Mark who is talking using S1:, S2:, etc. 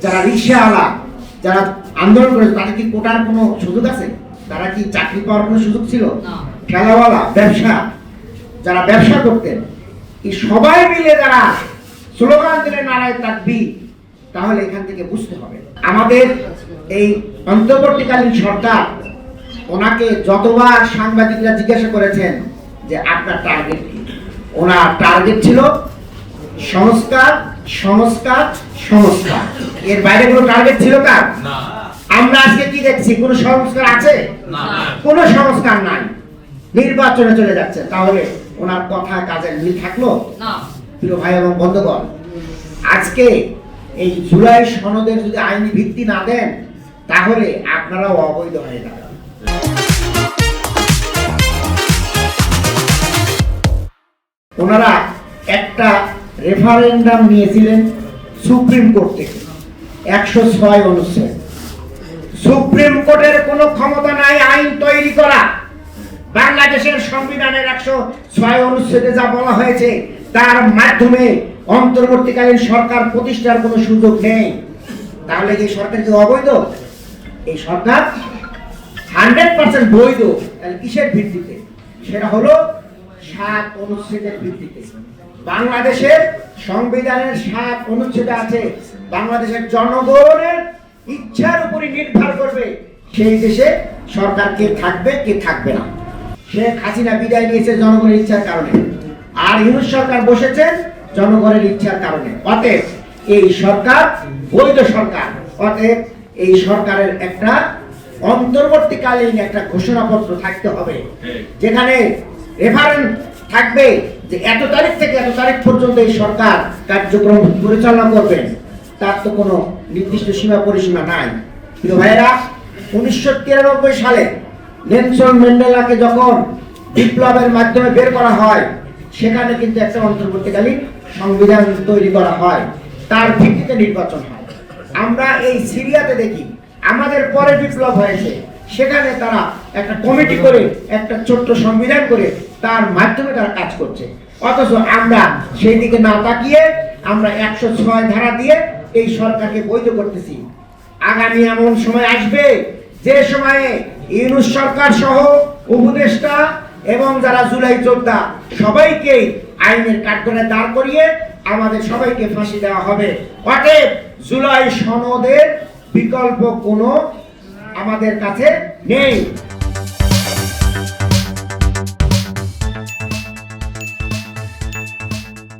S1: যারা রিক্সাওয়ালা, যারা আন্দোলন করেছে, তাদের কি কোটার কোনো সুযোগ আছে? তারা কি চাকরি পাওয়ার কোনো সুযোগ ছিল? খেলাওয়ালা, ব্যবসা, যারা ব্যবসা করতেন, এই সবাই মিলে যারা স্লোগান দিলেন নারায়ে তাকবীর, তাহলে এখান থেকে বুঝতে হবে আমাদের এই অন্তর্বর্তীকালীন সরকার, ওনাকে যতবার সাংবাদিকরা জিজ্ঞাসা করেছেন যে আপনার টার্গেট কি, ওনার টার্গেট ছিল সংস্কার, সংস্কার, সংস্কার। এর বাইরে কোনো টার্গেট ছিল কার? আমরা আজকে কি দেখছি? কোনো সংস্কার আছে? কোনো সংস্কার নাই, নির্বাচনে চলে যাচ্ছে। তাহলে ওনার কথা কাজের মিল থাকলো? প্রিয় ভাই এবং বন্ধুগণ, আজকে এই জুলাই সনদের যদি আইনি ভিত্তি না দেন, তাহলে আপনারাও অবৈধ হয়ে যাবেন। ওনারা একটা রেফারেন্ডাম নিয়েছিলেন সুপ্রিম কোর্ট থেকে, 106 অনুচ্ছেদ। সুপ্রিম কোর্টের কোনো ক্ষমতা নাই আইন তৈরি করা। বাংলাদেশের সংবিধানের 106 অনুচ্ছেদে যা বলা হয়েছে, তার মাধ্যমে অন্তর্বর্তীকালীন সরকার প্রতিষ্ঠার কোনো সুযোগ নেই। তাহলে এই সরকার কি অবৈধ? এই সরকার 100% বৈধ। তাহলে কিসের ভিত্তিতে? সেটা হলো 7 অনুচ্ছেদের ভিত্তিতে। বাংলাদেশের সংবিধানের 7 অনুচ্ছেদে আছে, বাংলাদেশের জনগণের ইচ্ছার উপরই নির্ভর করবে সেই দেশে সরকার কে থাকবে, কে থাকবে না। শেখ হাসিনা বিদায় নিয়েছে জনগণের ইচ্ছার কারণে, আর ইউনূস সরকার বসেছেন জনগণের ইচ্ছার কারণে। অতএব এই সরকার বৈধ সরকার। অতএব এই সরকারের একটা অন্তর্বর্তীকালীন একটা ঘোষণাপত্র থাকতে হবে, যেখানে রেফারেন্স থাকবে যে এত তারিখ থেকে এত তারিখ পর্যন্ত এই সরকার কার্যক্রম পরিচালনা করবেন। তার তো কোনো নির্দিষ্ট সীমা পরিসীমা নাই। প্রিয় ভাইয়েরা, 1993 সালে নেলসন ম্যান্ডেলাকে যখন বিপ্লবের মাধ্যমে বের করা হয়, সেখানে কিন্তু একটা অন্তর্বর্তীকালীন সংবিধান তৈরি করা হয়, তার ভিত্তিতে নির্বাচন হয়। আমরা এই সিরিয়াতে দেখি, আমাদের পরে বিপ্লব হয়েছে, সেখানে তারা একটা কমিটি করে একটা ছোট্ট সংবিধান করে তার মাধ্যমে তারা কাজ করছে। অথচ আমরা সেই দিকে না তাকিয়ে আমরা 106 ধারা দিয়ে এই সরকারকে বৈধ করতেছি। আগামী এমন সময় আসবে যে সময়ে ইউনূস সরকার সহ উপদেষ্টা এবং যারা জুলাই যোদ্ধা সবাইকে আইনের কাঠগড়ায় দাঁড় করিয়ে আমাদের সবাইকে ফাঁসি দেওয়া হবে। অতএব জুলাই সনদের বিকল্প কোনো আমাদের কাছে নেই।